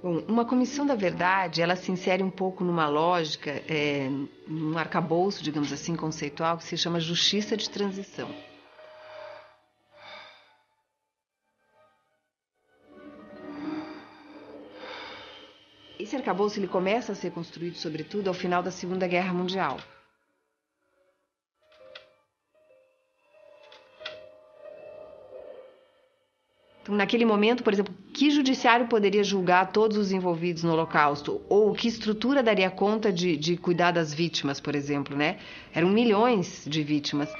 Bom, uma comissão da verdade, ela se insere um pouco numa lógica, num arcabouço, digamos assim, conceitual, que se chama justiça de transição. Esse arcabouço ele começa a ser construído, sobretudo, ao final da Segunda Guerra Mundial. Então, naquele momento, por exemplo, que judiciário poderia julgar todos os envolvidos no Holocausto? Ou que estrutura daria conta de cuidar das vítimas, por exemplo, né? Eram milhões de vítimas.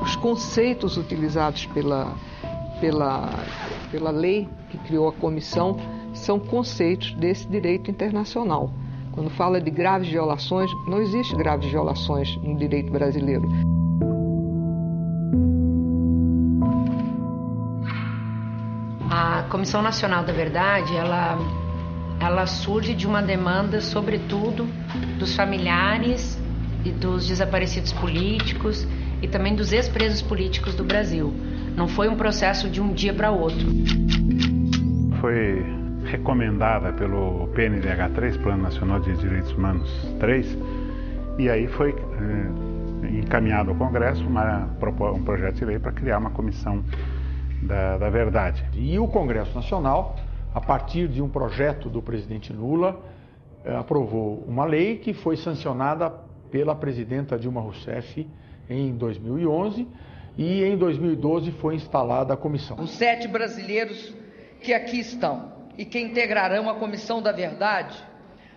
Os conceitos utilizados pela lei que criou a comissão são conceitos desse direito internacional. Quando fala de graves violações, não existe graves violações no direito brasileiro. A Comissão Nacional da Verdade, ela surge de uma demanda, sobretudo, dos familiares e dos desaparecidos políticos e também dos ex-presos políticos do Brasil. Não foi um processo de um dia para outro. Foi recomendada pelo PNDH3, Plano Nacional de Direitos Humanos 3, e aí foi encaminhado ao Congresso um projeto de lei para criar uma comissão da verdade. E o Congresso Nacional, a partir de um projeto do presidente Lula, aprovou uma lei que foi sancionada pela presidenta Dilma Rousseff em 2011 e em 2012 foi instalada a comissão. Os 7 brasileiros que aqui estão e que integrarão a Comissão da Verdade,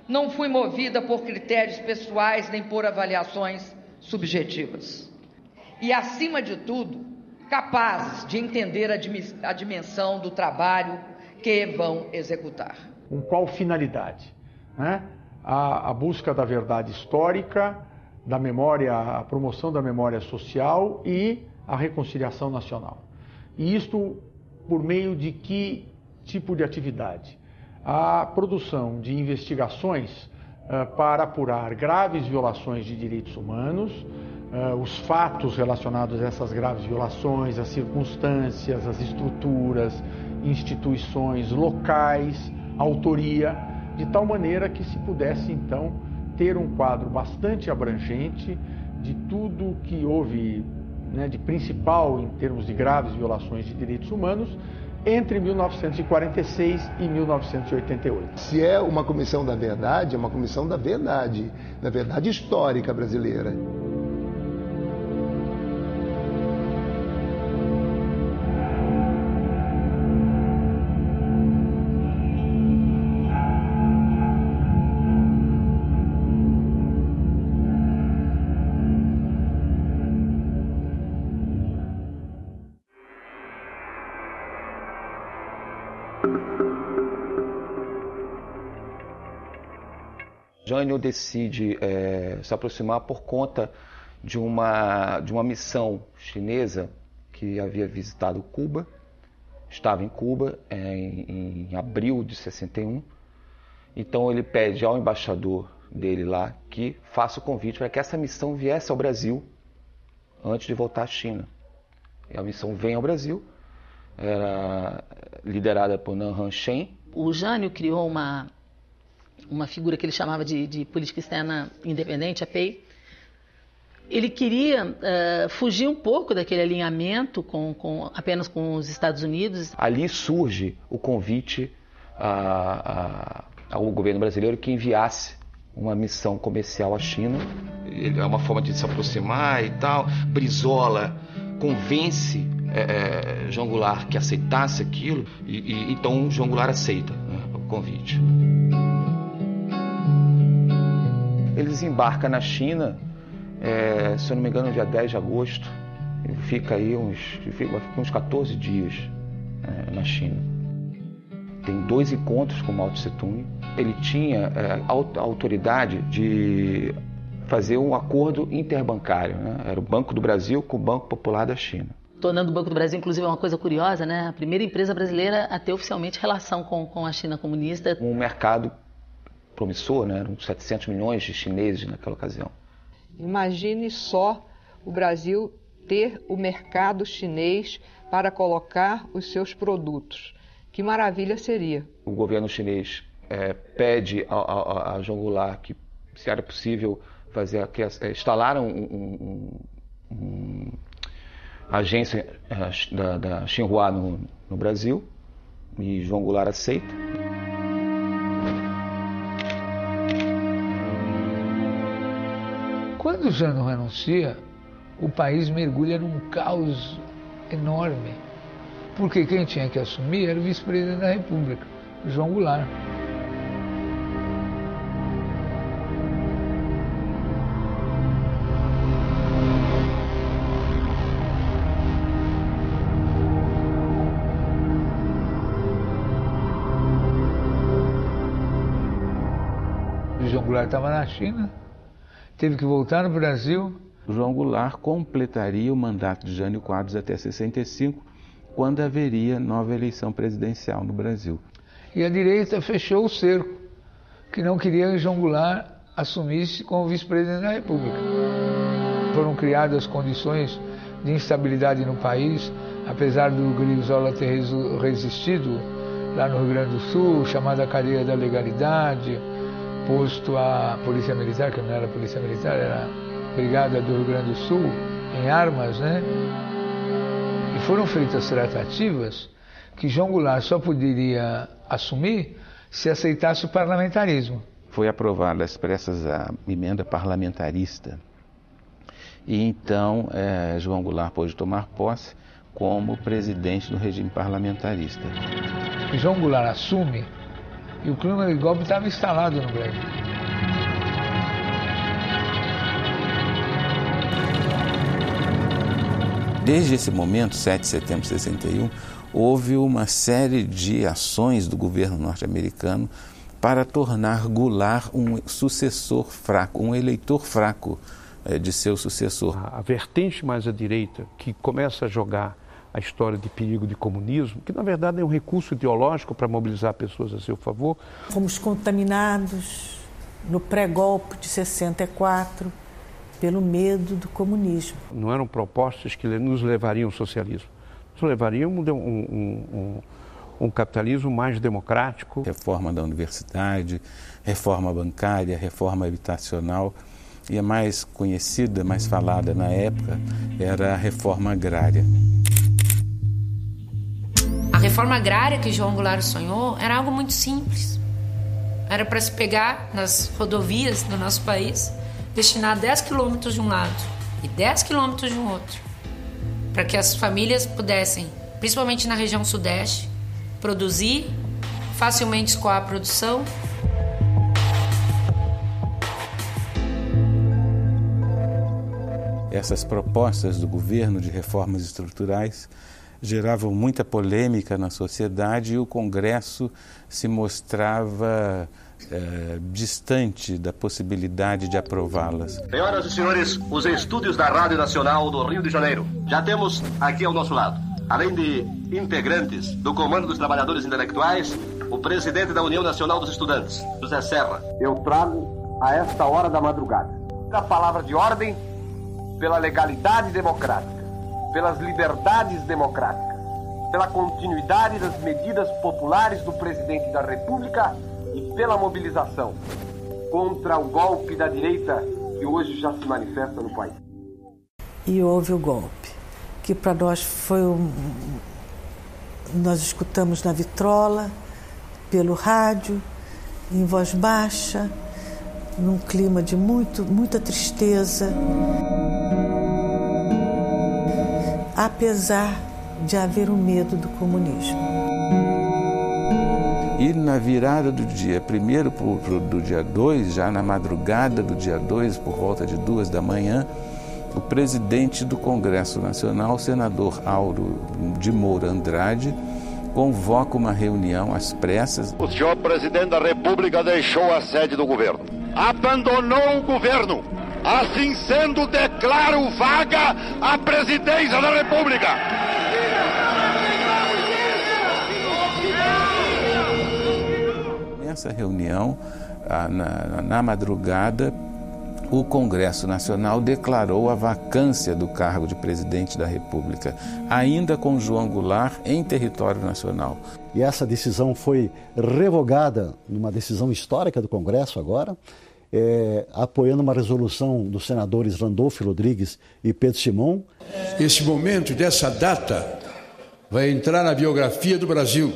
não fui movida por critérios pessoais nem por avaliações subjetivas. E, acima de tudo, capazes de entender a dimensão do trabalho que vão executar. Com qual finalidade? A busca da verdade histórica, da memória, a promoção da memória social e a reconciliação nacional. E isto por meio de que tipo de atividade? A produção de investigações para apurar graves violações de direitos humanos, os fatos relacionados a essas graves violações, as circunstâncias, as estruturas, instituições, locais, autoria, de tal maneira que se pudesse então ter um quadro bastante abrangente de tudo que houve, de principal em termos de graves violações de direitos humanos entre 1946 e 1988. Se é uma comissão da verdade, é uma comissão da verdade histórica brasileira. Jânio decide se aproximar por conta de uma missão chinesa que havia visitado Cuba, estava em Cuba em abril de 61. Então ele pede ao embaixador dele lá que faça o convite para que essa missão viesse ao Brasil antes de voltar à China. E a missão vem ao Brasil, era liderada por Nan Han-Shen. O Jânio criou uma figura que ele chamava de política externa independente, a PEI. Ele queria fugir um pouco daquele alinhamento apenas com os Estados Unidos. Ali surge o convite ao governo brasileiro que enviasse uma missão comercial à China. É uma forma de se aproximar e tal. Brizola convence João Goulart que aceitasse aquilo, e então João Goulart aceita, né? convite. Ele desembarca na China, se eu não me engano, no dia 10 de agosto. Ele fica aí uns 14 dias na China. Tem 2 encontros com Mao Tse-tung. Ele tinha a autoridade de fazer um acordo interbancário, né? Era o Banco do Brasil com o Banco Popular da China. Tornando o Banco do Brasil, inclusive, uma coisa curiosa, né? A primeira empresa brasileira a ter oficialmente relação com a China comunista. Um mercado promissor, né? Eram 700 milhões de chineses naquela ocasião. Imagine só o Brasil ter o mercado chinês para colocar os seus produtos. Que maravilha seria. O governo chinês pede a João Goulart que, se era possível, instalaram a agência da Xinhua no Brasil, e João Goulart aceita. Quando o Jânio renuncia, o país mergulha num caos enorme, porque quem tinha que assumir era o vice-presidente da República, João Goulart. O João Goulart estava na China, teve que voltar no Brasil. João Goulart completaria o mandato de Jânio Quadros até 65, quando haveria nova eleição presidencial no Brasil. E a direita fechou o cerco, que não queria que João Goulart assumisse como vice-presidente da República. Foram criadas condições de instabilidade no país, apesar do Grisola ter resistido lá no Rio Grande do Sul, chamada cadeia da legalidade, posto a polícia militar, que não era polícia militar, era Brigada do Rio Grande do Sul, em armas, né? E foram feitas tratativas que João Goulart só poderia assumir se aceitasse o parlamentarismo. Foi aprovada às pressas a emenda parlamentarista e então João Goulart pôde tomar posse como presidente do regime parlamentarista. João Goulart assume e o clima de golpe estava instalado no Brasil. Desde esse momento, 7 de setembro de 61, houve uma série de ações do governo norte-americano para tornar Goulart um sucessor fraco, um eleitor fraco de seu sucessor. A vertente mais à direita, que começa a jogar a história de perigo de comunismo, que na verdade é um recurso ideológico para mobilizar pessoas a seu favor. Fomos contaminados no pré-golpe de 64 pelo medo do comunismo. Não eram propostas que nos levariam ao socialismo, nos levariam um capitalismo mais democrático. Reforma da universidade, reforma bancária, reforma habitacional, e a mais conhecida, mais falada na época, era a reforma agrária. A reforma agrária que João Goulart sonhou era algo muito simples. Era para se pegar nas rodovias do nosso país, destinar 10 quilômetros de um lado e 10 quilômetros de um outro, para que as famílias pudessem, principalmente na região sudeste, produzir, facilmente escoar a produção. Essas propostas do governo de reformas estruturais geravam muita polêmica na sociedade e o Congresso se mostrava distante da possibilidade de aprová-las. Senhoras e senhores, os estúdios da Rádio Nacional do Rio de Janeiro. Já temos aqui ao nosso lado, além de integrantes do Comando dos Trabalhadores Intelectuais, o presidente da União Nacional dos Estudantes, José Serra. Eu trago a esta hora da madrugada a palavra de ordem pela legalidade democrática, pelas liberdades democráticas, pela continuidade das medidas populares do presidente da República e pela mobilização contra o golpe da direita que hoje já se manifesta no país. E houve o golpe, que para nós foi nós escutamos na vitrola, pelo rádio, em voz baixa, num clima de muita tristeza. Apesar de haver o medo do comunismo. E na virada do dia 1º do dia 2, já na madrugada do dia 2, por volta de 2 da manhã, o presidente do Congresso Nacional, o senador Auro de Moura Andrade, convoca uma reunião às pressas. O senhor presidente da República deixou a sede do governo, abandonou o governo. Assim sendo, declaro vaga a presidência da República. Nessa reunião, na madrugada, o Congresso Nacional declarou a vacância do cargo de presidente da República, ainda com João Goulart em território nacional. E essa decisão foi revogada numa decisão histórica do Congresso agora, apoiando uma resolução dos senadores Randolfo Rodrigues e Pedro Simon. Esse momento dessa data vai entrar na biografia do Brasil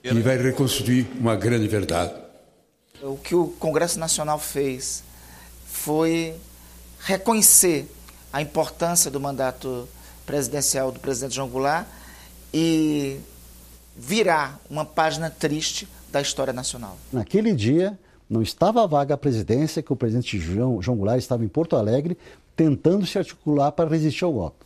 e vai reconstruir uma grande verdade. O que o Congresso Nacional fez foi reconhecer a importância do mandato presidencial do presidente João Goulart e virar uma página triste da história nacional. Naquele dia, não estava vaga a presidência, que o presidente João Goulart estava em Porto Alegre tentando se articular para resistir ao golpe.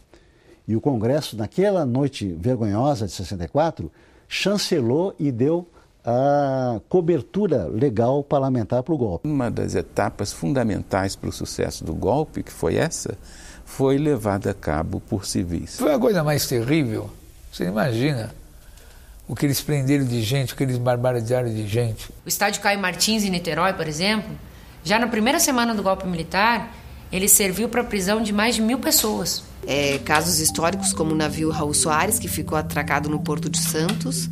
E o Congresso, naquela noite vergonhosa de 64, chancelou e deu a cobertura legal parlamentar para o golpe. Uma das etapas fundamentais para o sucesso do golpe, que foi essa, foi levada a cabo por civis. Foi a coisa mais terrível. Você imagina o que eles prenderam de gente, o que eles barbarizaram de gente. O estádio Caio Martins, em Niterói, por exemplo, já na primeira semana do golpe militar, ele serviu para a prisão de mais de 1.000 pessoas. Casos históricos como o navio Raul Soares, que ficou atracado no Porto de Santos,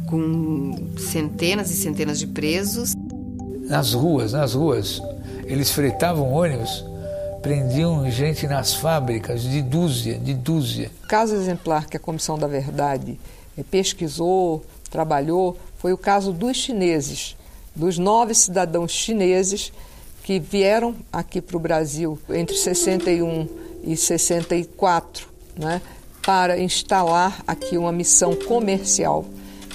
com centenas e centenas de presos. Nas ruas, eles fretavam ônibus, prendiam gente nas fábricas de dúzia. O caso exemplar que a Comissão da Verdade pesquisou, trabalhou, foi o caso dos chineses, dos 9 cidadãos chineses que vieram aqui para o Brasil entre 61 e 64, né, para instalar aqui uma missão comercial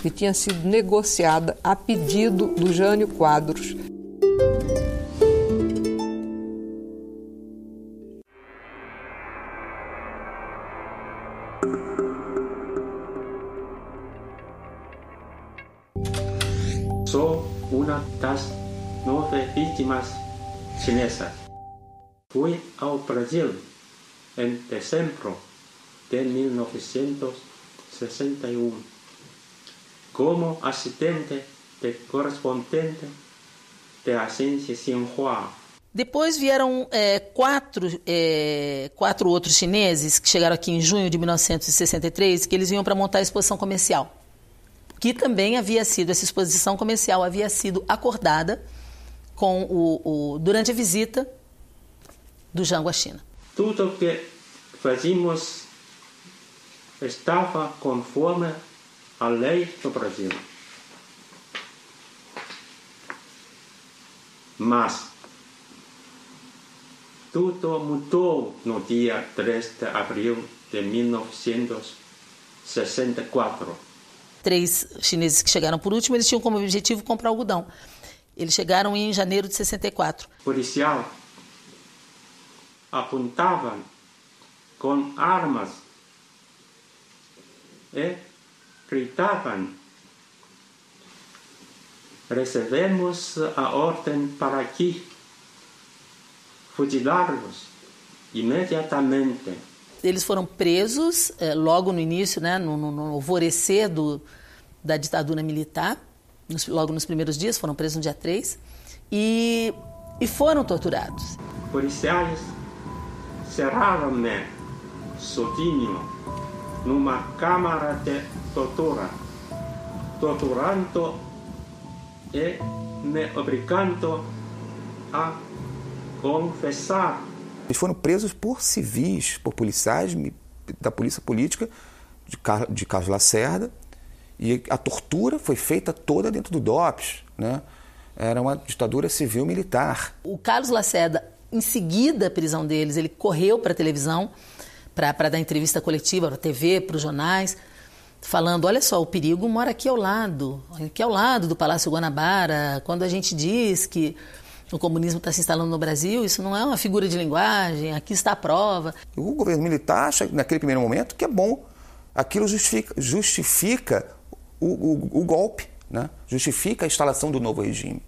que tinha sido negociada a pedido do Jânio Quadros. Sou uma das 9 vítimas chinesas. Fui ao Brasil em dezembro de 1961 como assistente de correspondente da agência Xinhua. Depois vieram 4 outros chineses que chegaram aqui em junho de 1963, que eles vinham para montar a exposição comercial, que também essa exposição comercial havia sido acordada durante a visita do Jango à China. Tudo que fazíamos estava conforme a lei do Brasil. Mas tudo mudou no dia 3 de abril de 1964. 3 chineses que chegaram por último, eles tinham como objetivo comprar algodão. Eles chegaram em janeiro de 64. O policial apontava com armas e gritavam: recebemos a ordem para aqui, fuzilá-los imediatamente. Eles foram presos logo no início, né, no alvorecer da ditadura militar, logo nos primeiros dias, foram presos no dia 3, e foram torturados. Policiais cerraram-me sozinho numa câmara de tortura, torturando e me obrigando a confessar. Eles foram presos por civis, por policiais da polícia política de Carlos Lacerda, e a tortura foi feita toda dentro do DOPS, né? Era uma ditadura civil-militar. O Carlos Lacerda, em seguida da prisão deles, ele correu para a televisão para dar entrevista coletiva, para a TV, para os jornais, falando, olha só, o perigo mora aqui ao lado do Palácio Guanabara. Quando a gente diz que o comunismo está se instalando no Brasil, isso não é uma figura de linguagem, aqui está a prova. O governo militar acha, naquele primeiro momento, que é bom. Aquilo justifica o golpe, né? Justifica a instalação do novo regime.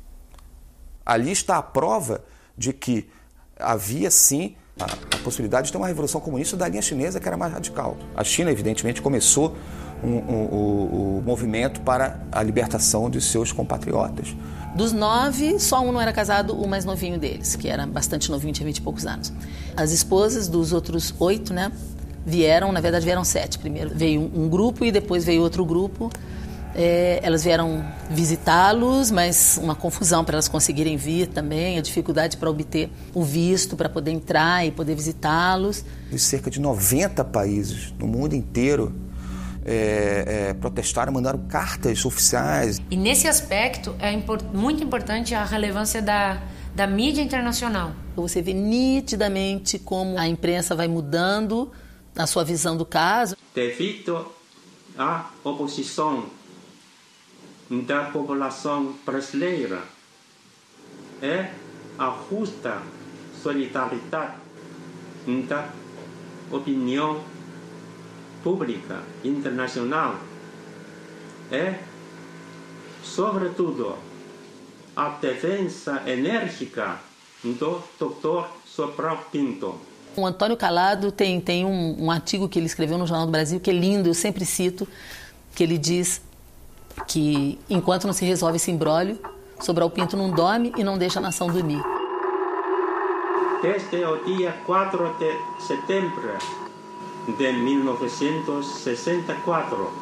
Ali está a prova de que havia, sim, a possibilidade de ter uma revolução comunista da linha chinesa, que era mais radical. A China, evidentemente, começou o movimento para a libertação de seus compatriotas. Dos 9, só um não era casado, o mais novinho deles, que era bastante novinho, tinha 20 e poucos anos. As esposas dos outros 8, né, vieram 7 primeiro. Veio um grupo e depois veio outro grupo. Elas vieram visitá-los, mas uma confusão para elas conseguirem vir também, a dificuldade para obter o visto, para poder entrar e poder visitá-los. De cerca de 90 países no mundo inteiro protestaram, mandaram cartas oficiais. E nesse aspecto é muito importante a relevância da mídia internacional. Você vê nitidamente como a imprensa vai mudando a sua visão do caso. Devido à oposição da população brasileira e a justa solidariedade da opinião pública internacional e, sobretudo, a defesa enérgica do Dr. Sobral Pinto. O Antônio Calado tem um artigo que ele escreveu no Jornal do Brasil, que é lindo, eu sempre cito, que ele diz que enquanto não se resolve esse imbróglio, Sobral Pinto não dorme e não deixa a nação dormir. Desde o dia 4 de setembro de 1964,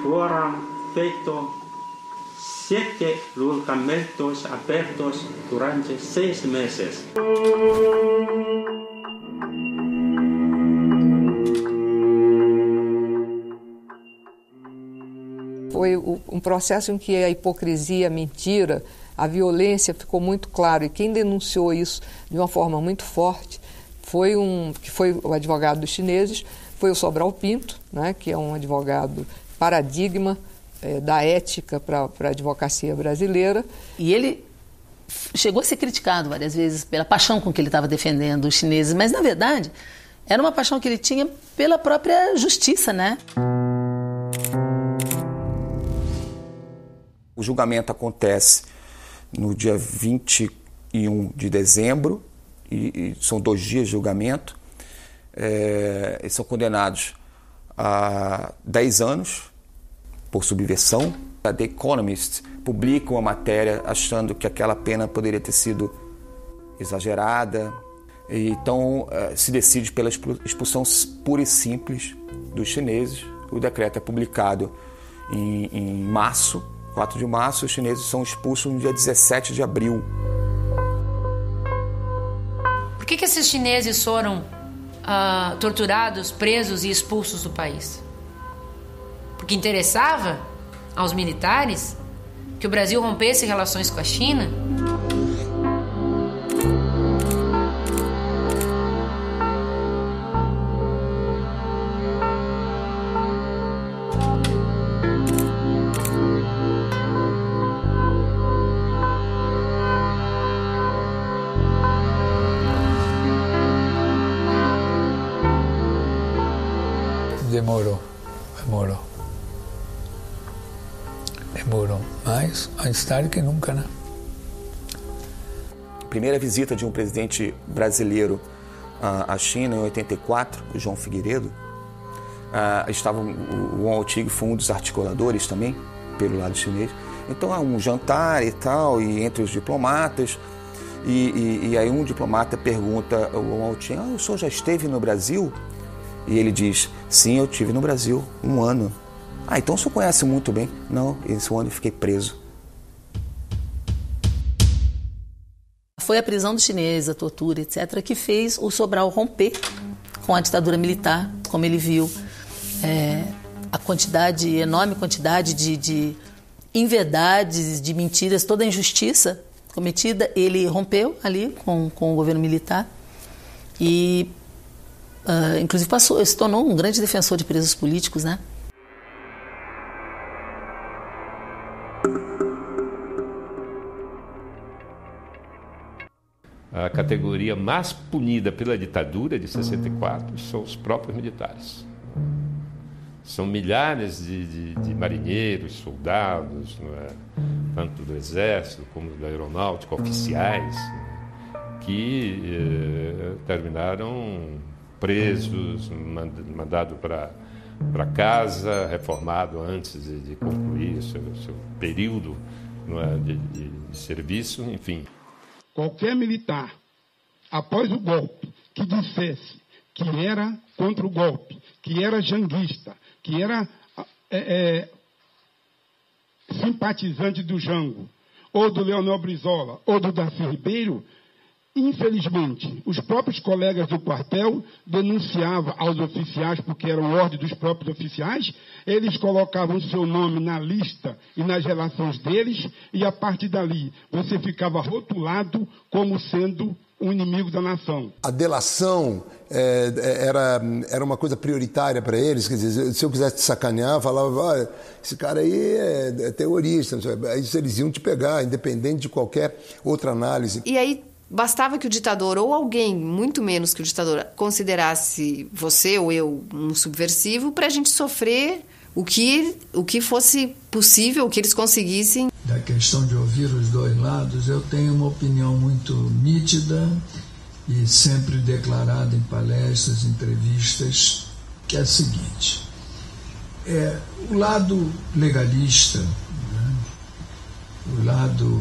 foram feitos 7 julgamentos abertos durante 6 meses. Foi um processo em que a hipocrisia, a mentira, a violência ficou muito claro. E quem denunciou isso de uma forma muito forte foi o advogado dos chineses, foi o Sobral Pinto, né, que é um advogado paradigma da ética para a advocacia brasileira. E ele chegou a ser criticado várias vezes pela paixão com que ele estava defendendo os chineses, mas, na verdade, era uma paixão que ele tinha pela própria justiça, né? O julgamento acontece no dia 21 de dezembro, e são 2 dias de julgamento. Eles são condenados a 10 anos por subversão. A The Economist publica uma matéria achando que aquela pena poderia ter sido exagerada. E então se decide pela expulsão pura e simples dos chineses. O decreto é publicado em março, 4 de março, os chineses são expulsos no dia 17 de abril. Por que esses chineses foram torturados, presos e expulsos do país? Porque interessava aos militares que o Brasil rompesse relações com a China? Demorou, mas antes tarde que nunca, né? Primeira visita de um presidente brasileiro à China em 84, o João Figueiredo. Estava o Wang Otig, foi um dos articuladores também, pelo lado chinês. Então há um jantar e tal, e entre os diplomatas, e aí um diplomata pergunta ao Wang Otig: o senhor já esteve no Brasil? E ele diz: sim, eu estive no Brasil 1 ano. Então o senhor conhece muito bem. Não, esse ano eu fiquei preso. Foi a prisão dos chineses, a tortura, etc., que fez o Sobral romper com a ditadura militar, como ele viu a enorme quantidade de inverdades, de mentiras, toda a injustiça cometida. Ele rompeu ali com o governo militar e inclusive se tornou um grande defensor de presos políticos, né? A categoria mais punida pela ditadura de 64 são os próprios militares. São milhares de marinheiros, soldados, não é? Tanto do Exército como da Aeronáutica, oficiais, que terminaram presos, mandados para casa, reformado antes de concluir seu período, não é? de serviço, enfim. Qualquer militar, após o golpe, que dissesse que era contra o golpe, que era janguista, que era simpatizante do Jango, ou do Leonel Brizola, ou do Darcy Ribeiro, infelizmente, os próprios colegas do quartel denunciavam aos oficiais, porque eram ordem dos próprios oficiais, eles colocavam seu nome na lista e nas relações deles, e a partir dali você ficava rotulado como sendo um inimigo da nação. A delação era uma coisa prioritária para eles, quer dizer, se eu quisesse te sacanear, falava, esse cara aí é terrorista, aí eles iam te pegar, independente de qualquer outra análise. E aí bastava que o ditador, ou alguém, muito menos que o ditador, considerasse você ou eu um subversivo para a gente sofrer o que fosse possível, o que eles conseguissem. Da questão de ouvir os dois lados, eu tenho uma opinião muito nítida e sempre declarada em palestras, entrevistas, que é a seguinte: o lado legalista, né, o lado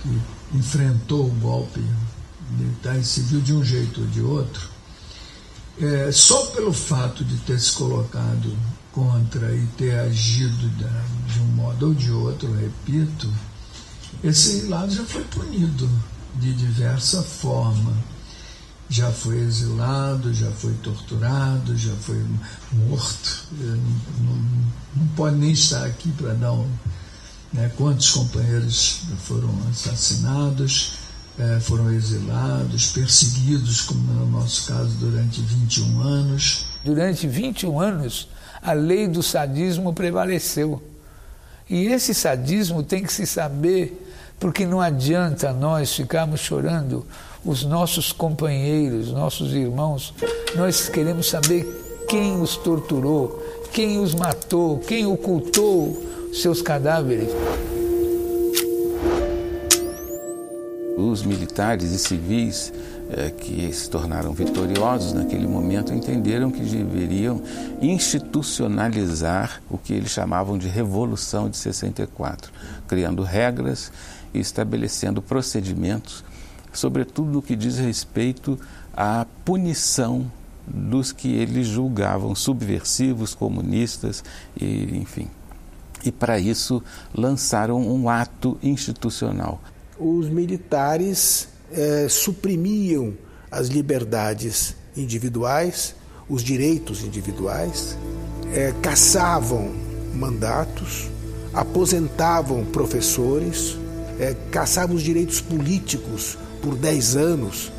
que enfrentou o golpe militar e civil de um jeito ou de outro, só pelo fato de ter se colocado contra e ter agido de um modo ou de outro, repito, esse lado já foi punido de diversa forma. Já foi exilado, já foi torturado, já foi morto. Não pode nem estar aqui para dar quantos companheiros foram assassinados, foram exilados, perseguidos, como no nosso caso, durante 21 anos. Durante 21 anos, a lei do sadismo prevaleceu. E esse sadismo tem que se saber, porque não adianta nós ficarmos chorando os nossos companheiros, nossos irmãos. Nós queremos saber quem os torturou, quem os matou, quem ocultou seus cadáveres. Os militares e civis que se tornaram vitoriosos naquele momento entenderam que deveriam institucionalizar o que eles chamavam de Revolução de 64, criando regras e estabelecendo procedimentos, sobretudo no que diz respeito à punição dos que eles julgavam subversivos, comunistas, e, enfim. E para isso lançaram um ato institucional. Os militares suprimiam as liberdades individuais, os direitos individuais, cassavam mandatos, aposentavam professores, cassavam os direitos políticos por 10 anos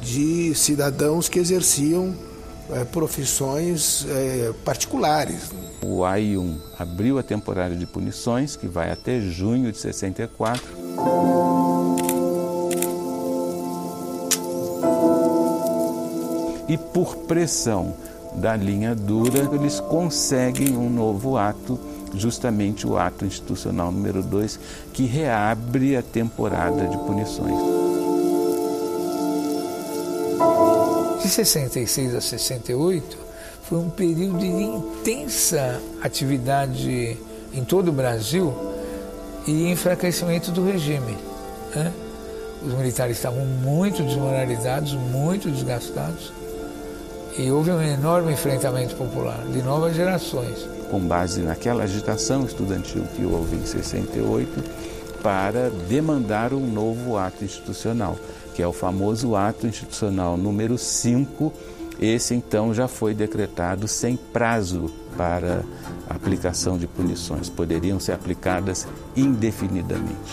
de cidadãos que exerciam profissões particulares. O AI-1 abriu a temporada de punições, que vai até junho de 64. E por pressão da linha dura, eles conseguem um novo ato, justamente o ato institucional número 2, que reabre a temporada de punições. De 66 a 68, foi um período de intensa atividade em todo o Brasil e enfraquecimento do regime, né? Os militares estavam muito desmoralizados, muito desgastados, e houve um enorme enfrentamento popular de novas gerações. Com base naquela agitação estudantil que houve em 68, para demandar um novo ato institucional, que é o famoso ato institucional número 5. Esse, então, já foi decretado sem prazo para a aplicação de punições. Poderiam ser aplicadas indefinidamente.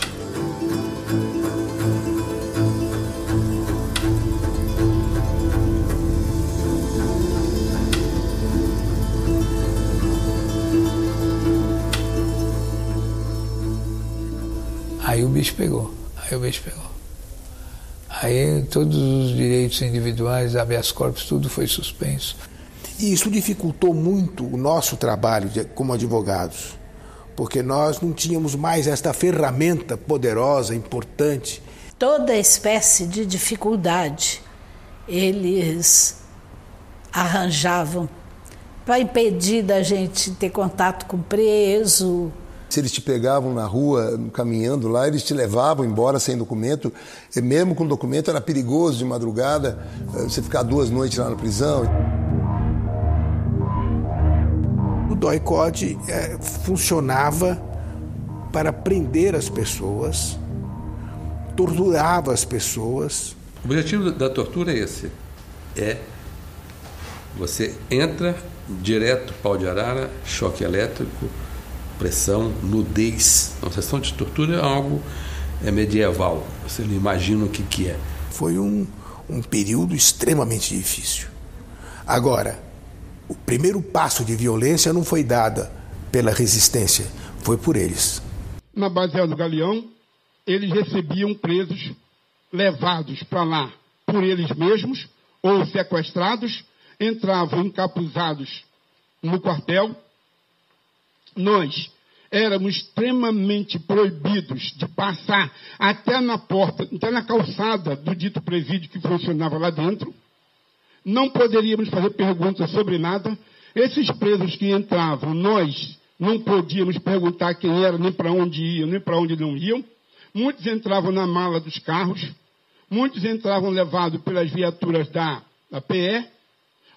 bicho pegou. Aí todos os direitos individuais, habeas corpus, tudo foi suspenso. E isso dificultou muito o nosso trabalho como advogados, porque nós não tínhamos mais esta ferramenta poderosa, importante. Toda espécie de dificuldade eles arranjavam para impedir da gente ter contato com o preso. Se eles te pegavam na rua, caminhando lá, eles te levavam embora sem documento. E mesmo com documento era perigoso de madrugada, você ficar 2 noites lá na prisão. O DOI-CODE funcionava para prender as pessoas, torturava as pessoas. O objetivo da tortura é esse, você entra direto, pau de arara, choque elétrico, pressão, nudez. A sessão de tortura é algo medieval, você não imagina o que é. Foi um período extremamente difícil. Agora, o primeiro passo de violência não foi dado pela resistência, foi por eles. Na Baseada do Galeão, eles recebiam presos levados para lá por eles mesmos ou sequestrados, entravam encapuzados no quartel. Nós éramos extremamente proibidos de passar até na porta, até na calçada do dito presídio que funcionava lá dentro. Não poderíamos fazer perguntas sobre nada. Esses presos que entravam, nós não podíamos perguntar quem era, nem para onde iam, nem para onde não iam. Muitos entravam na mala dos carros, muitos entravam levados pelas viaturas da PE,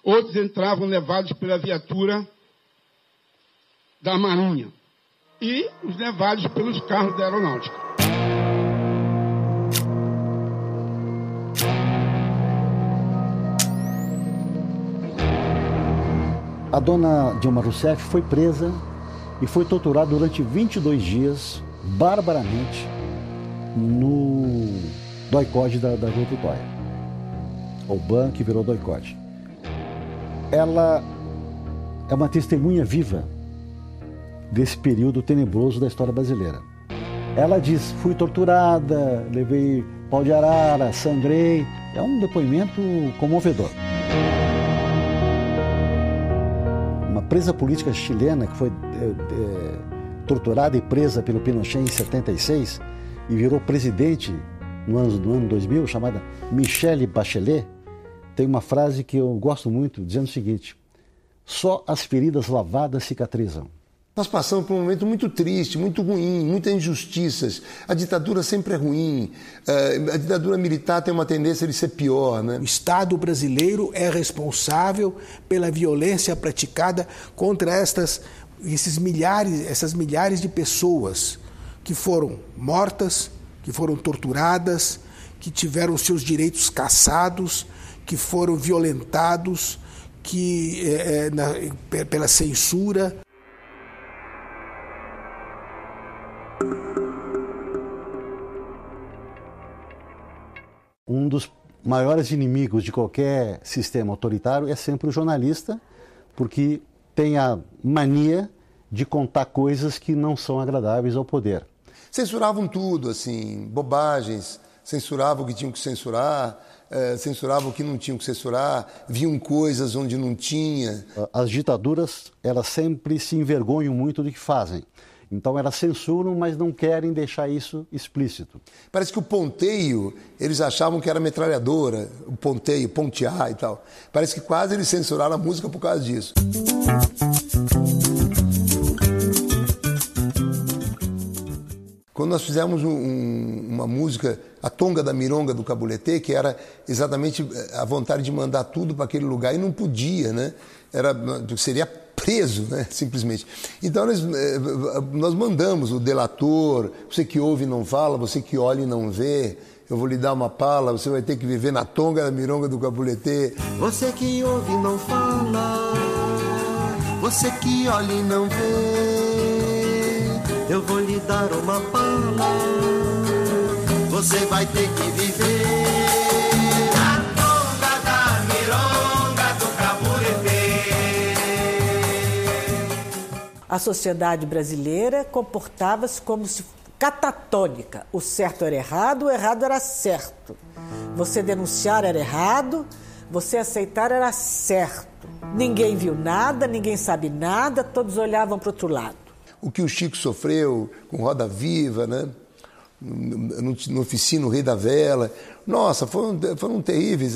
outros entravam levados pela viatura da Marinha e os levados pelos carros da Aeronáutica. A dona Dilma Rousseff foi presa e foi torturada durante 22 dias, barbaramente, no DOI-CODE da Rua Tutóia. O BAN que virou DOI-CODE. Ela é uma testemunha viva desse período tenebroso da história brasileira. Ela diz, fui torturada, levei pau de arara, sangrei. É um depoimento comovedor. Uma presa política chilena que foi torturada e presa pelo Pinochet em 76 e virou presidente no ano 2000, chamada Michelle Bachelet, tem uma frase que eu gosto muito, dizendo o seguinte: só as feridas lavadas cicatrizam. Nós passamos por um momento muito triste, muito ruim, muitas injustiças. A ditadura sempre é ruim. A ditadura militar tem uma tendência de ser pior, né? O Estado brasileiro é responsável pela violência praticada contra essas milhares de pessoas que foram mortas, que foram torturadas, que tiveram seus direitos cassados, que foram violentados, pela censura. Um dos maiores inimigos de qualquer sistema autoritário é sempre o jornalista, porque tem a mania de contar coisas que não são agradáveis ao poder. Censuravam tudo, assim, bobagens, censuravam o que tinham que censurar, censuravam o que não tinham que censurar, viam coisas onde não tinha. As ditaduras, elas sempre se envergonham muito do que fazem. Então elas censuram, mas não querem deixar isso explícito. Parece que o ponteio, eles achavam que era metralhadora, o ponteio, pontear e tal. Parece que quase eles censuraram a música por causa disso. Quando nós fizemos uma música, a Tonga da Mironga do Cabulete, que era exatamente a vontade de mandar tudo para aquele lugar, e não podia, né? Seria preso, né? Simplesmente. Então nós mandamos o delator, você que ouve e não fala, você que olha e não vê, eu vou lhe dar uma pala, você vai ter que viver na Tonga da Mironga do Cabulete. Você que ouve e não fala, você que olha e não vê, eu vou lhe dar uma pala, você vai ter que viver. A sociedade brasileira comportava-se como se catatônica. O certo era errado, o errado era certo. Você denunciar era errado, você aceitar era certo. Ninguém viu nada, ninguém sabe nada, todos olhavam para o outro lado. O que o Chico sofreu com Roda Viva, né? No Oficina, o Rei da Vela. Nossa, foram terríveis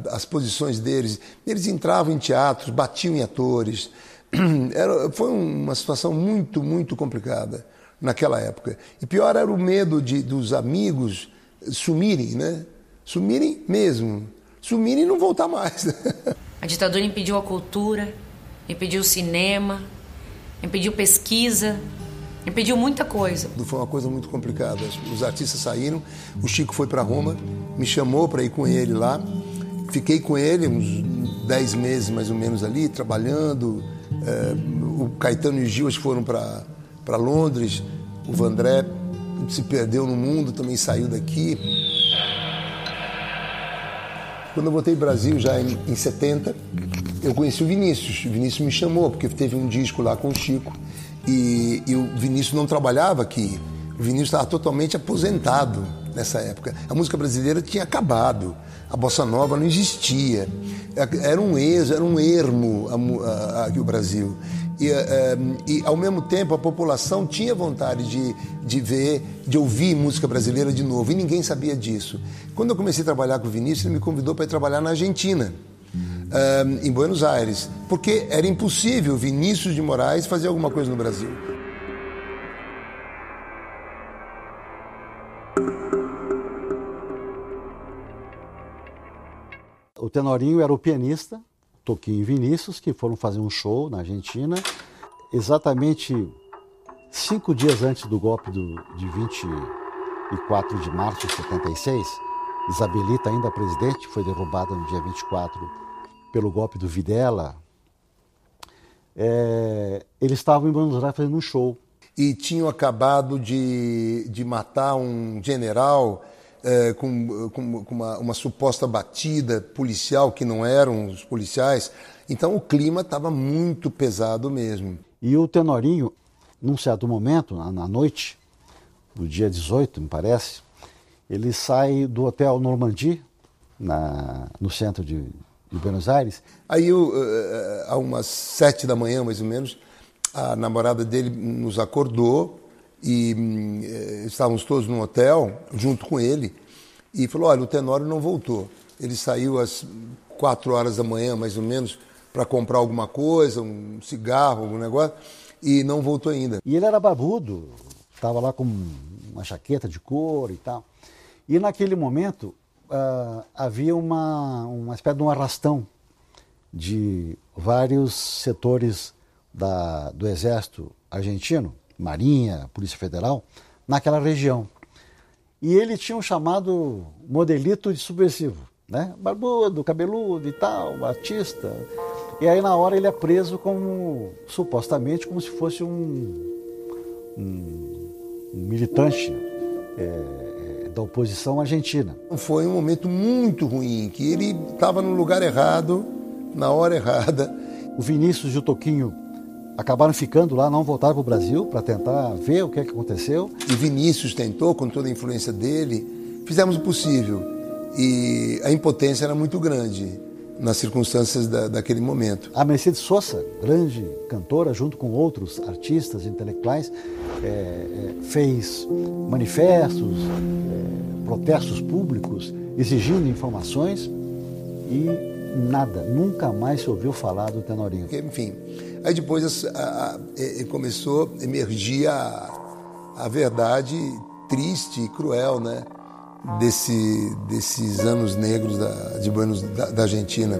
as posições deles. Eles entravam em teatros, batiam em atores. Foi uma situação muito, muito complicada naquela época. E pior era o medo dos amigos sumirem, né? Sumirem mesmo. Sumirem e não voltar mais. A ditadura impediu a cultura, impediu o cinema, impediu pesquisa, impediu muita coisa. Foi uma coisa muito complicada. Os artistas saíram, o Chico foi para Roma, me chamou para ir com ele lá. Fiquei com ele uns 10 meses mais ou menos ali, trabalhando. O Caetano e o Gil foram para Londres. O Vandré se perdeu no mundo, também saiu daqui. Quando eu voltei ao Brasil, já em 70, eu conheci o Vinícius. O Vinícius me chamou, porque teve um disco lá com o Chico. E o Vinícius não trabalhava aqui. O Vinícius estava totalmente aposentado nessa época. A música brasileira tinha acabado. A bossa nova não existia. Era um ermo aqui o Brasil. E ao mesmo tempo, a população tinha vontade de ouvir música brasileira de novo. E ninguém sabia disso. Quando eu comecei a trabalhar com o Vinícius, ele me convidou para ir trabalhar na Argentina. Em Buenos Aires, porque era impossível Vinícius de Moraes fazer alguma coisa no Brasil. O Tenorinho era o pianista, Toquinho e Vinícius, que foram fazer um show na Argentina, exatamente 5 dias antes do golpe de 24 de março de 76. Isabelita, ainda presidente, foi derrubada no dia 24 pelo golpe do Videla. Eles estavam em Buenos Aires fazendo um show. E tinham acabado de matar um general com uma suposta batida policial, que não eram os policiais. Então o clima estava muito pesado mesmo. E o Tenorinho, num certo momento, na noite, do dia 18, me parece, ele sai do Hotel Normandie, no centro de Buenos Aires. Aí, a umas 7 da manhã, mais ou menos, a namorada dele nos acordou e estávamos todos no hotel, junto com ele, e falou, olha, o Tenório não voltou. Ele saiu às 4 horas da manhã, mais ou menos, para comprar alguma coisa, um cigarro, algum negócio, e não voltou ainda. E ele era barbudo, estava lá com uma jaqueta de couro e tal. E naquele momento havia uma espécie de um arrastão de vários setores do Exército Argentino, Marinha, Polícia Federal, naquela região. E ele tinha um chamado modelito de subversivo, né? Barbudo, cabeludo e tal, artista. E aí na hora ele é preso supostamente como se fosse um militante da oposição argentina. Foi um momento muito ruim, que ele estava no lugar errado, na hora errada. O Vinícius e o Toquinho acabaram ficando lá, não voltaram para o Brasil para tentar ver o que aconteceu. E Vinícius tentou, com toda a influência dele, fizemos o possível. E a impotência era muito grande nas circunstâncias daquele momento. A Mercedes Sosa, grande cantora, junto com outros artistas intelectuais, fez manifestos, protestos públicos, exigindo informações e nada, nunca mais se ouviu falar do Tenorinho. Enfim, aí depois começou a emergir a verdade triste e cruel, né? Desses anos negros da Argentina.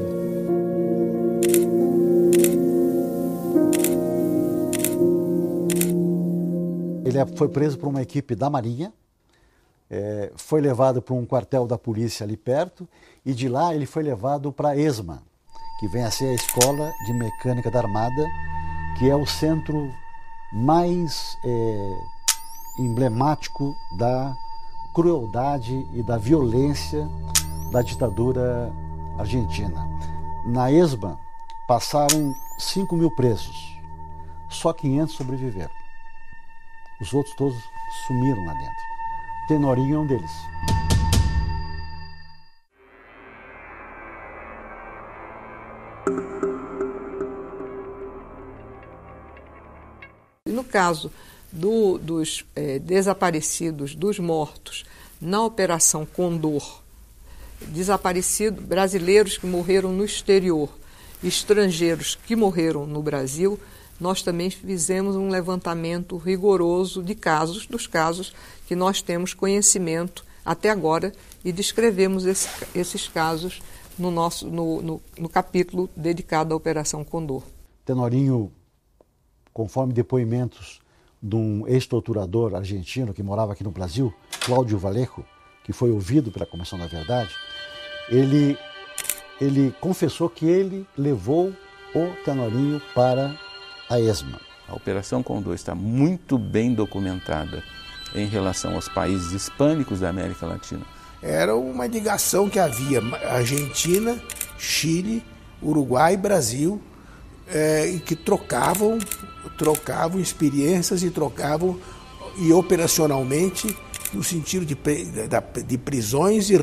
Ele foi preso por uma equipe da Marinha, foi levado para um quartel da polícia ali perto, e de lá ele foi levado para a ESMA, que vem a ser a Escola de Mecânica da Armada, que é o centro mais emblemático da crueldade e da violência da ditadura argentina. Na ESMA passaram 5.000 presos, só 500 sobreviveram. Os outros todos sumiram lá dentro. Tenorinho é um deles. E no caso dos desaparecidos, dos mortos, na Operação Condor, desaparecidos, brasileiros que morreram no exterior, estrangeiros que morreram no Brasil, nós também fizemos um levantamento rigoroso dos casos que nós temos conhecimento até agora e descrevemos esses casos no capítulo dedicado à Operação Condor. Tenorinho, conforme depoimentos de um ex-torturador argentino que morava aqui no Brasil, Cláudio Vallejo, que foi ouvido pela Comissão da Verdade, ele confessou que ele levou o Tenorinho para a ESMA. A Operação Condor está muito bem documentada em relação aos países hispânicos da América Latina. Era uma ligação que havia Argentina, Chile, Uruguai e Brasil, e que trocavam experiências e operacionalmente no sentido de prisões e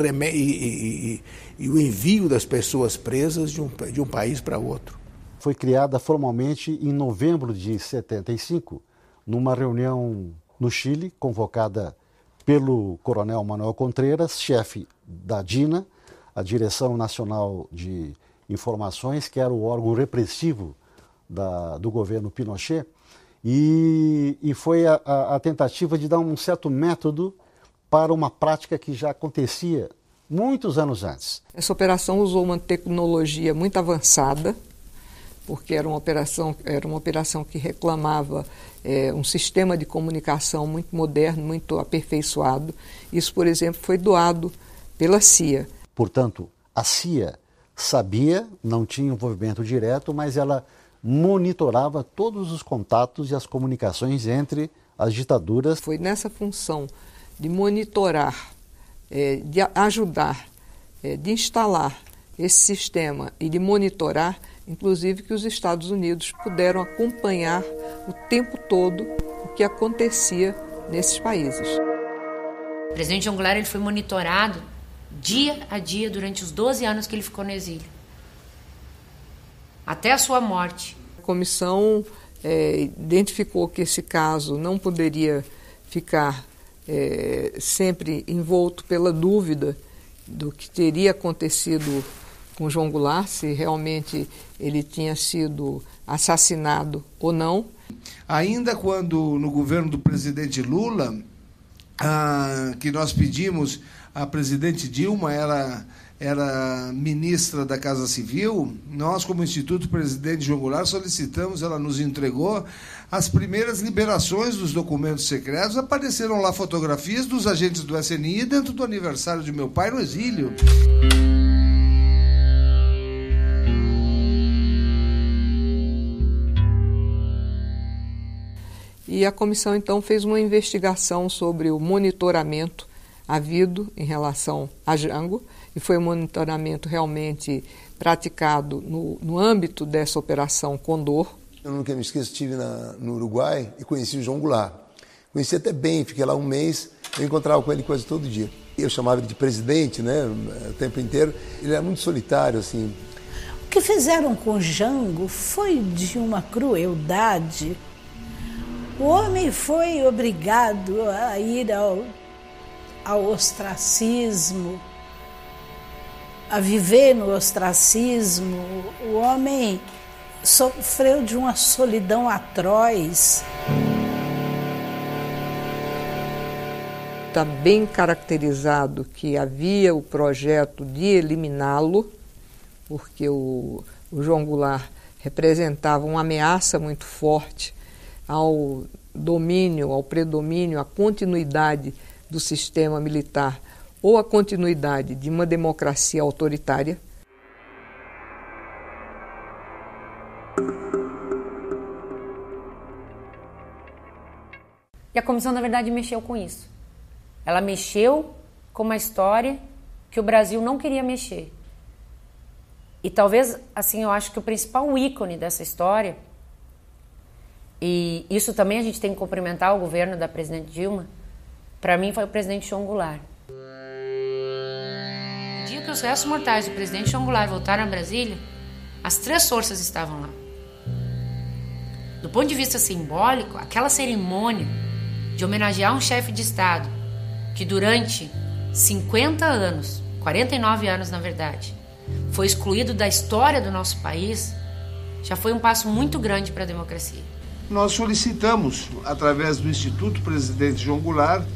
o envio das pessoas presas de um país para outro. Foi criada formalmente em novembro de 75, numa reunião no Chile, convocada pelo coronel Manuel Contreras, chefe da DINA, a Direção Nacional de Informações, que era o órgão repressivo do governo Pinochet, e foi a tentativa de dar um certo método para uma prática que já acontecia muitos anos antes. Essa operação usou uma tecnologia muito avançada, porque era uma operação que reclamava um sistema de comunicação muito moderno, muito aperfeiçoado. Isso, por exemplo, foi doado pela CIA. Portanto, a CIA sabia, não tinha envolvimento direto, mas ela monitorava todos os contatos e as comunicações entre as ditaduras. Foi nessa função de monitorar, de ajudar, de instalar esse sistema e de monitorar, inclusive, que os Estados Unidos puderam acompanhar o tempo todo o que acontecia nesses países. O presidente João Goulart ele foi monitorado dia a dia durante os 12 anos que ele ficou no exílio, até a sua morte. A comissão identificou que esse caso não poderia ficar sempre envolto pela dúvida do que teria acontecido com João Goulart, se realmente ele tinha sido assassinado ou não. Ainda quando no governo do presidente Lula, que nós pedimos, a presidente Dilma era ministra da Casa Civil, nós, como Instituto Presidente João Goulart, solicitamos, ela nos entregou as primeiras liberações dos documentos secretos. Apareceram lá fotografias dos agentes do SNI dentro do aniversário de meu pai no exílio. E a comissão, então, fez uma investigação sobre o monitoramento havido em relação a Jango, e foi um monitoramento realmente praticado no âmbito dessa Operação Condor. Eu nunca me esqueço, estive no Uruguai e conheci o João Goulart. Conheci até bem, fiquei lá um mês, eu encontrava com ele quase todo dia. Eu chamava ele de presidente, né, o tempo inteiro. Ele era muito solitário, assim. O que fizeram com Jango foi de uma crueldade. O homem foi obrigado a ir ao ostracismo, a viver no ostracismo. O homem sofreu de uma solidão atroz. Está bem caracterizado que havia o projeto de eliminá-lo, porque o João Goulart representava uma ameaça muito forte ao domínio, ao predomínio, à continuidade do sistema militar ou à continuidade de uma democracia autoritária. E a comissão, na verdade, mexeu com isso. Ela mexeu com uma história que o Brasil não queria mexer. E talvez, assim, eu acho que o principal ícone dessa história, e isso também a gente tem que cumprimentar o governo da presidente Dilma, para mim foi o presidente João Goulart. No dia que os restos mortais do presidente João Goulart voltaram a Brasília, as 3 forças estavam lá. Do ponto de vista simbólico, aquela cerimônia de homenagear um chefe de Estado que durante 50 anos, 49 anos na verdade, foi excluído da história do nosso país, já foi um passo muito grande para a democracia. Nós solicitamos, através do Instituto Presidente João Goulart,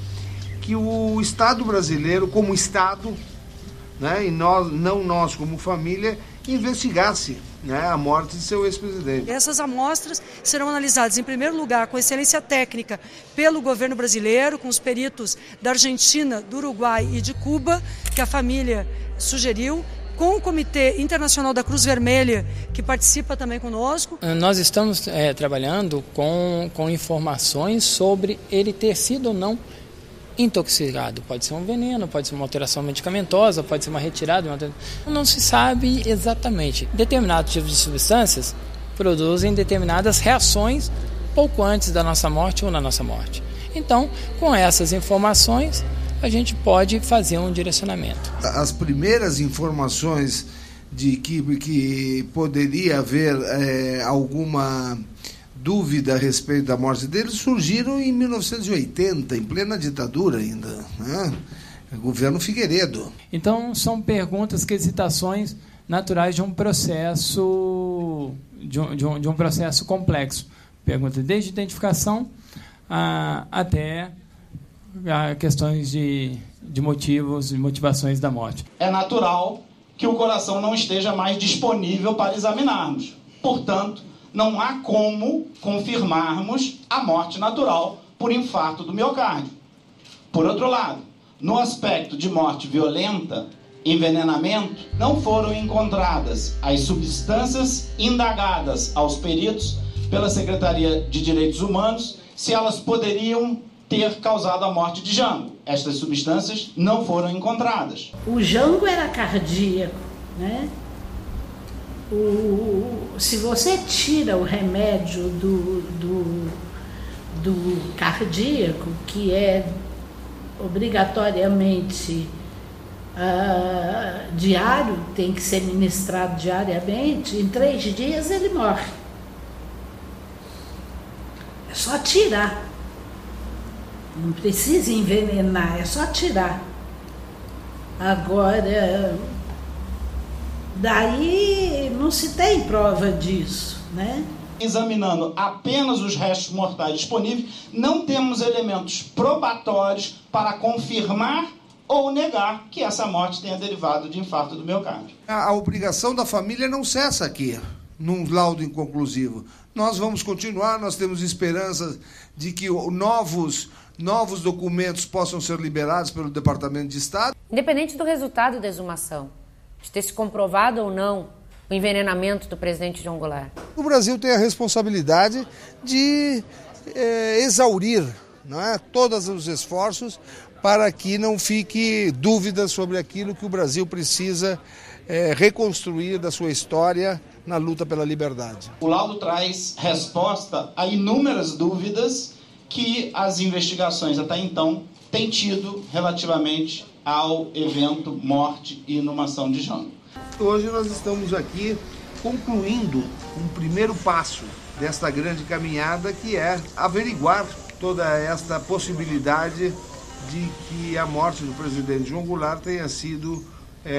que o Estado brasileiro, como Estado, né, e não nós como família, investigasse, né, a morte de seu ex-presidente. Essas amostras serão analisadas, em primeiro lugar, com excelência técnica pelo governo brasileiro, com os peritos da Argentina, do Uruguai e de Cuba, que a família sugeriu, com o Comitê Internacional da Cruz Vermelha, que participa também conosco. Nós estamos trabalhando com informações sobre ele ter sido ou não intoxicado. Pode ser um veneno, pode ser uma alteração medicamentosa, pode ser uma retirada. Não se sabe exatamente. Determinados tipos de substâncias produzem determinadas reações pouco antes da nossa morte ou na nossa morte. Então, com essas informações, a gente pode fazer um direcionamento. As primeiras informações de que poderia haver alguma dúvida a respeito da morte dele surgiram em 1980, em plena ditadura ainda, né? Governo Figueiredo. Então são perguntas, quesitações naturais de um processo de um processo complexo. Pergunta desde identificação até questões de motivos e motivações da morte. É natural que o coração não esteja mais disponível para examinarmos. Portanto, não há como confirmarmos a morte natural por infarto do miocárdio. Por outro lado, no aspecto de morte violenta, envenenamento, não foram encontradas as substâncias indagadas aos peritos pela Secretaria de Direitos Humanos se elas poderiam ter causado a morte de Jango. Estas substâncias não foram encontradas. O Jango era cardíaco, né? Se você tira o remédio do cardíaco, que é obrigatoriamente diário, tem que ser ministrado diariamente, em 3 dias ele morre. É só tirar. Não precisa envenenar, é só tirar. Agora, daí não se tem prova disso, né? Examinando apenas os restos mortais disponíveis, não temos elementos probatórios para confirmar ou negar que essa morte tenha derivado de infarto do miocárdio. A obrigação da família não cessa aqui, num laudo inconclusivo. Nós vamos continuar, nós temos esperança de que novos documentos possam ser liberados pelo Departamento de Estado. Independente do resultado da exumação, de ter se comprovado ou não o envenenamento do presidente João Goulart. O Brasil tem a responsabilidade de exaurir, não é, todos os esforços para que não fique dúvida sobre aquilo que o Brasil precisa reconstruir da sua história na luta pela liberdade. O laudo traz resposta a inúmeras dúvidas que as investigações até então têm tido relativamente ao evento morte e inumação de Jango. Hoje nós estamos aqui concluindo um primeiro passo desta grande caminhada, que é averiguar toda esta possibilidade de que a morte do presidente João Goulart tenha sido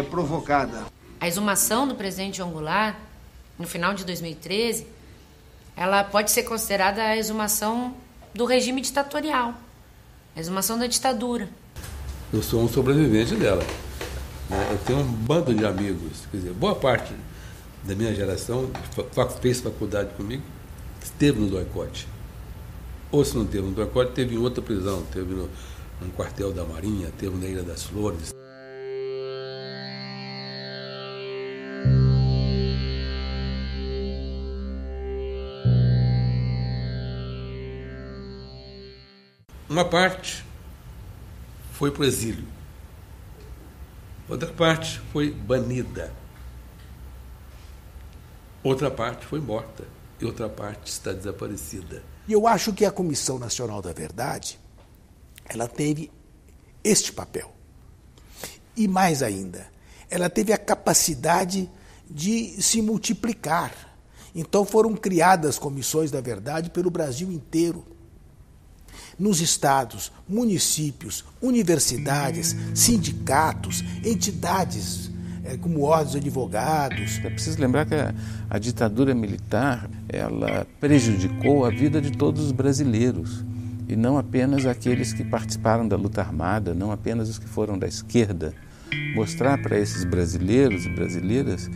provocada. A exumação do presidente João Goulart, no final de 2013, ela pode ser considerada a exumação do regime ditatorial, a exumação da ditadura. Eu sou um sobrevivente dela. Eu tenho um bando de amigos, quer dizer, boa parte da minha geração fez faculdade comigo, esteve no doicote. Ou se não teve no doicote, teve em outra prisão, teve no quartel da Marinha, teve na Ilha das Flores. Uma parte foi para o exílio, outra parte foi banida, outra parte foi morta e outra parte está desaparecida. E eu acho que a Comissão Nacional da Verdade ela teve este papel. E mais ainda, ela teve a capacidade de se multiplicar. Então foram criadas comissões da verdade pelo Brasil inteiro. Nos estados, municípios, universidades, sindicatos, entidades como ordens de advogados. É preciso lembrar que a ditadura militar, ela prejudicou a vida de todos os brasileiros, e não apenas aqueles que participaram da luta armada, não apenas os que foram da esquerda. Mostrar para esses brasileiros e brasileiras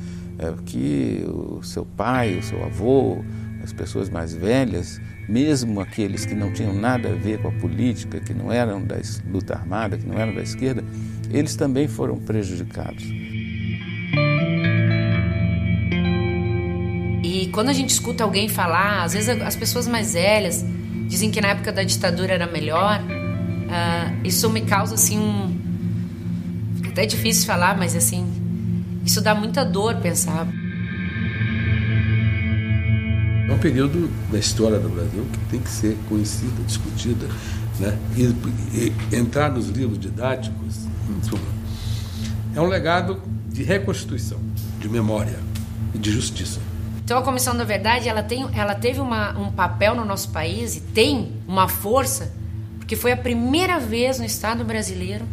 que o seu pai, o seu avô, as pessoas mais velhas, mesmo aqueles que não tinham nada a ver com a política, que não eram da luta armada, que não eram da esquerda, eles também foram prejudicados. E quando a gente escuta alguém falar, às vezes as pessoas mais velhas dizem que na época da ditadura era melhor, isso me causa assim fica até difícil falar, mas assim, isso dá muita dor pensar. É um período da história do Brasil que tem que ser conhecida, discutida, né? E entrar nos livros didáticos. É um legado de reconstituição, de memória e de justiça. Então a Comissão da Verdade, ela teve um papel no nosso país e tem uma força, porque foi a primeira vez no Estado brasileiro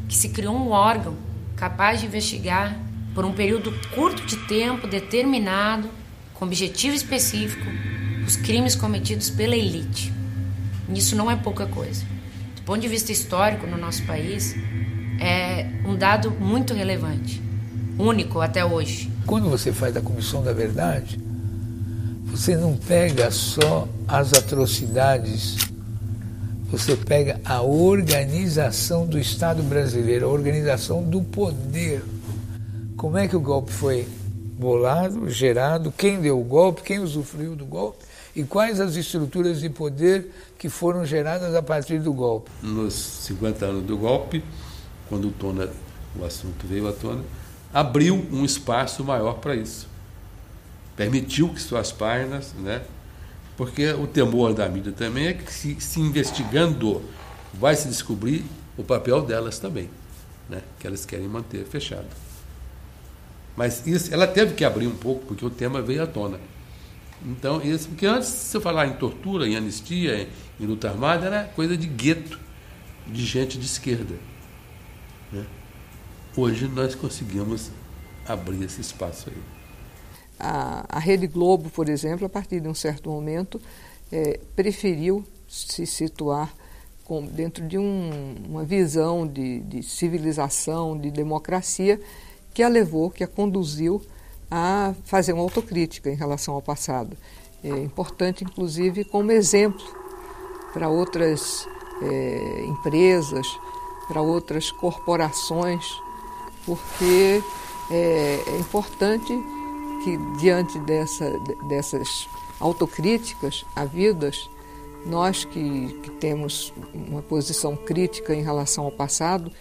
que se criou um órgão capaz de investigar por um período curto de tempo, determinado, com objetivo específico, os crimes cometidos pela elite. Isso não é pouca coisa. Do ponto de vista histórico no nosso país, é um dado muito relevante, único até hoje. Quando você faz a Comissão da Verdade, você não pega só as atrocidades, você pega a organização do Estado brasileiro, a organização do poder. Como é que o golpe foi bolado, gerado, quem deu o golpe, quem usufruiu do golpe e quais as estruturas de poder que foram geradas a partir do golpe. Nos 50 anos do golpe, quando o assunto veio à tona, abriu um espaço maior para isso. Permitiu que suas páginas, né? Porque o temor da mídia também é que se investigando vai se descobrir o papel delas também, né? Que elas querem manter fechado. Mas isso, ela teve que abrir um pouco, porque o tema veio à tona. Então, porque antes, se eu falar em tortura, em anistia, em luta armada, era coisa de gueto, de gente de esquerda, né? Hoje nós conseguimos abrir esse espaço aí. A Rede Globo, por exemplo, a partir de um certo momento, preferiu se situar dentro de uma visão de civilização, de democracia, que a conduziu a fazer uma autocrítica em relação ao passado. É importante, inclusive, como exemplo para outras empresas, para outras corporações, porque é importante que, diante dessas autocríticas havidas, nós que temos uma posição crítica em relação ao passado,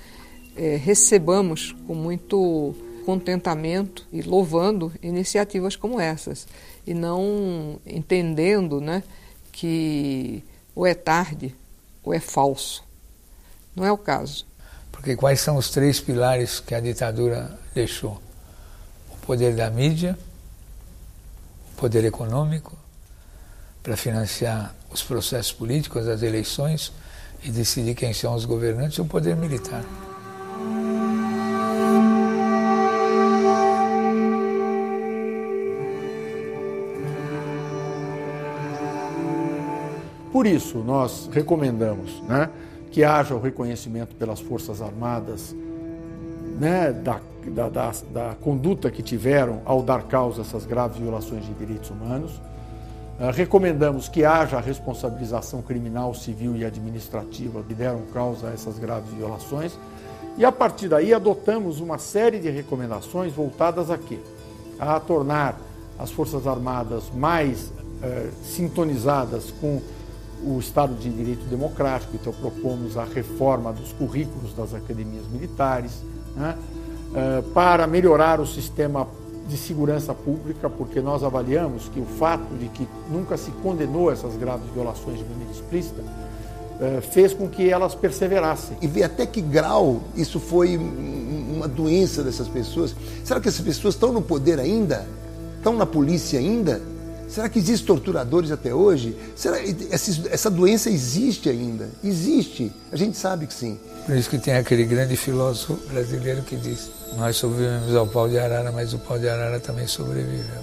recebamos com muito contentamento e louvando iniciativas como essas, e não entendendo, né, que ou é tarde ou é falso. Não é o caso. Porque quais são os 3 pilares que a ditadura deixou? O poder da mídia, o poder econômico, para financiar os processos políticos, as eleições e decidir quem são os governantes, e o poder militar. Por isso, nós recomendamos, né, que haja o reconhecimento pelas Forças Armadas, né, da conduta que tiveram ao dar causa a essas graves violações de direitos humanos. Recomendamos que haja a responsabilização criminal, civil e administrativa que deram causa a essas graves violações. E, a partir daí, adotamos uma série de recomendações voltadas a quê? A tornar as Forças Armadas mais sintonizadas com o Estado de Direito Democrático. Então propomos a reforma dos currículos das academias militares, né, para melhorar o sistema de segurança pública, porque nós avaliamos que o fato de que nunca se condenou essas graves violações de maneira explícita fez com que elas perseverassem. E ver até que grau isso foi uma doença dessas pessoas. Será que essas pessoas estão no poder ainda? Estão na polícia ainda? Será que existem torturadores até hoje? Será que essa doença existe ainda? Existe. A gente sabe que sim. Por isso que tem aquele grande filósofo brasileiro que diz: nós sobrevivemos ao pau de arara, mas o pau de arara também sobreviveu.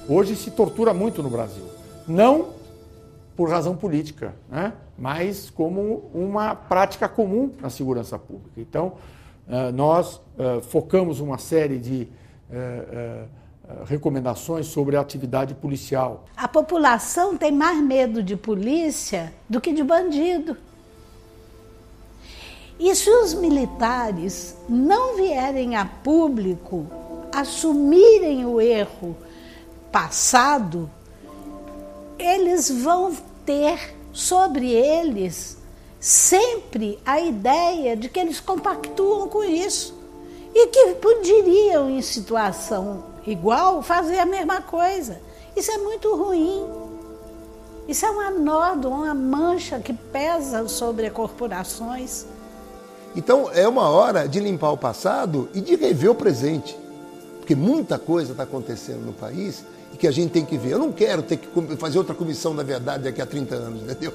Hoje se tortura muito no Brasil. Não por razão política, né? Mas como uma prática comum na segurança pública. Então, nós focamos uma série de recomendações sobre a atividade policial. A população tem mais medo de polícia do que de bandido. E se os militares não vierem a público assumirem o erro passado, eles vão ter sobre eles sempre a ideia de que eles compactuam com isso e que poderiam, em situação igual, fazer a mesma coisa. Isso é muito ruim. Isso é uma nódoa, uma mancha que pesa sobre as corporações. Então é uma hora de limpar o passado e de rever o presente. Porque muita coisa está acontecendo no país e que a gente tem que ver. Eu não quero ter que fazer outra comissão da verdade daqui a 30 anos, entendeu?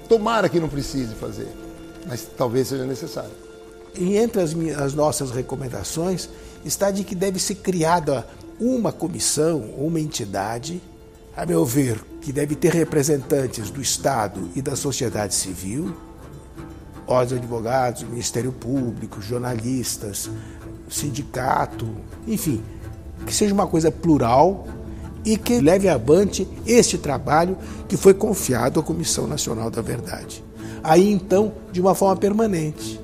Tomara que não precise fazer, mas talvez seja necessário. E entre as nossas recomendações está de que deve ser criada uma comissão, uma entidade, a meu ver, que deve ter representantes do Estado e da sociedade civil, os advogados, Ministério Público, jornalistas, sindicato, enfim, que seja uma coisa plural e que leve avante este trabalho que foi confiado à Comissão Nacional da Verdade. Aí, então, de uma forma permanente.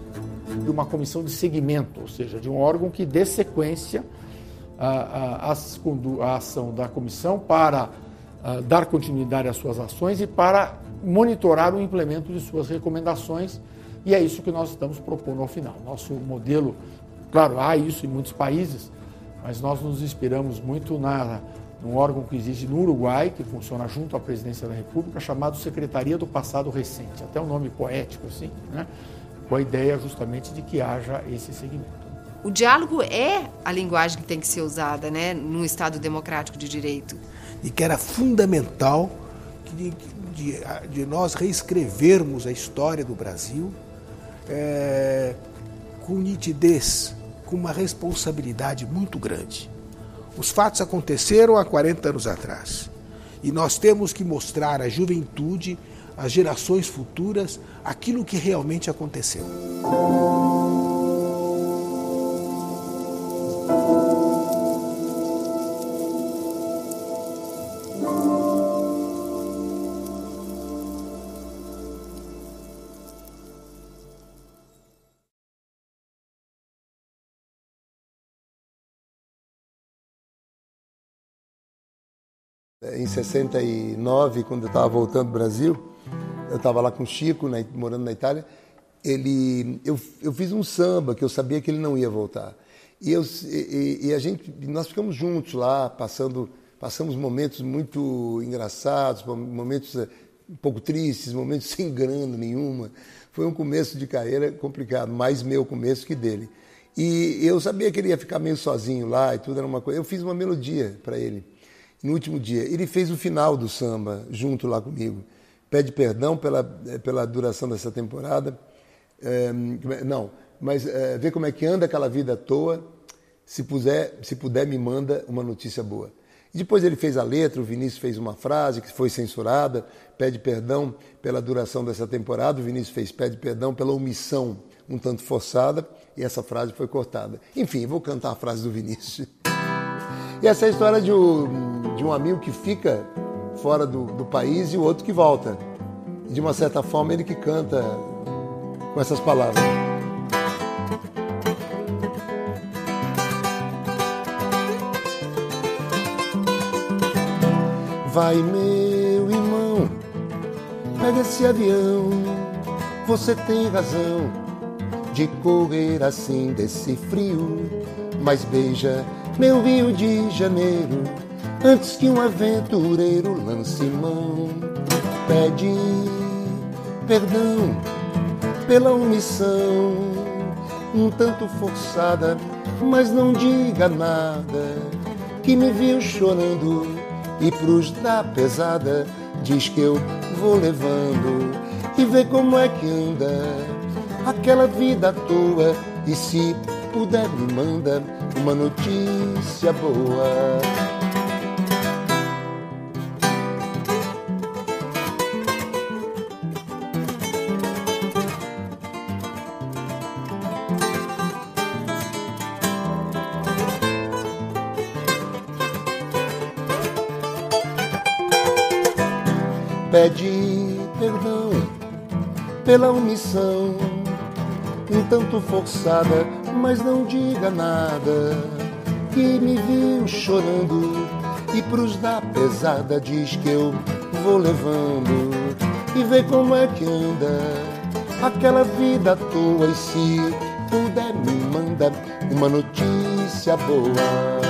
De uma comissão de seguimento, ou seja, de um órgão que dê sequência à ação da comissão para dar continuidade às suas ações e para monitorar o implemento de suas recomendações. E é isso que nós estamos propondo ao final. Nosso modelo, claro, há isso em muitos países, mas nós nos inspiramos muito num órgão que existe no Uruguai, que funciona junto à Presidência da República, chamado Secretaria do Passado Recente, até um nome poético assim, né? Com a ideia justamente de que haja esse segmento. O diálogo é a linguagem que tem que ser usada, né, num Estado democrático de direito. E que era fundamental de nós reescrevermos a história do Brasil com nitidez, com uma responsabilidade muito grande. Os fatos aconteceram há 40 anos atrás e nós temos que mostrar à juventude, às gerações futuras, aquilo que realmente aconteceu. Em 69, quando eu estava voltando do Brasil, eu estava lá com o Chico, morando na Itália, eu fiz um samba que eu sabia que ele não ia voltar. Nós ficamos juntos lá, passamos momentos muito engraçados, momentos um pouco tristes, momentos sem grana nenhuma. Foi um começo de carreira complicado, mais meu começo que dele. E eu sabia que ele ia ficar meio sozinho lá e tudo, era uma coisa. Eu fiz uma melodia para ele. No último dia, ele fez o final do samba junto lá comigo. Pede perdão pela duração dessa temporada. Vê como é que anda aquela vida à toa. Se puder, me manda uma notícia boa. E depois ele fez a letra, o Vinícius fez uma frase que foi censurada. Pede perdão pela duração dessa temporada. O Vinícius fez pede perdão pela omissão um tanto forçada. E essa frase foi cortada. Enfim, vou cantar a frase do Vinícius. E essa é a história de um amigo que fica fora do país e o outro que volta. E de uma certa forma ele que canta com essas palavras. Vai, meu irmão, pega esse avião. Você tem razão de correr assim desse frio. Mas beija meu Rio de Janeiro antes que um aventureiro lance mão. Pede perdão pela omissão, um tanto forçada, mas não diga nada, que me viu chorando e pros da pesada diz que eu vou levando, e vê como é que anda aquela vida à toa, e se puder me manda uma notícia boa. Pede perdão pela omissão, um tanto forçada, mas não diga nada, que me viu chorando e pros da pesada diz que eu vou levando, e vê como é que anda aquela vida à toa, e se puder me manda uma notícia boa.